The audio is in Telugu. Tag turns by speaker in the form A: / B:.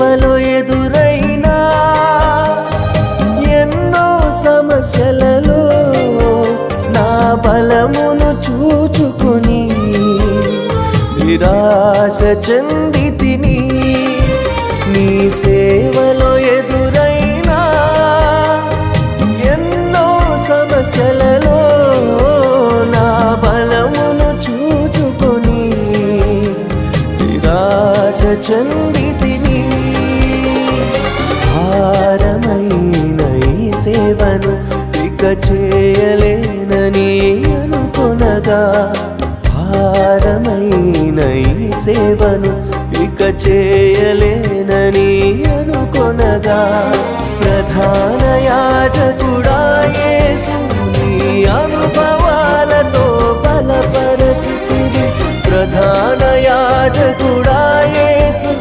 A: సేవలో ఎదురైనా ఎన్నో సమస్యలలో నా బలమును చూచుకొని నిరాశ చెందితిని. నీ సేవలో ఎదురైనా ఎన్నో సమస్యలలో నా బలమును చూచుకొని నిరాశ చెందితిని. భారమైన ఈ సేవను ఇక చేయలేనని అనుకొనగా, భారమైన ఈ సేవను ఇక చేయలేనని అనుకొనగా, ప్రధాన యాజకుడా యేసు నీ అనుభవాలతో బలపరచితివి. ప్రధాన యాజకుడా యేసు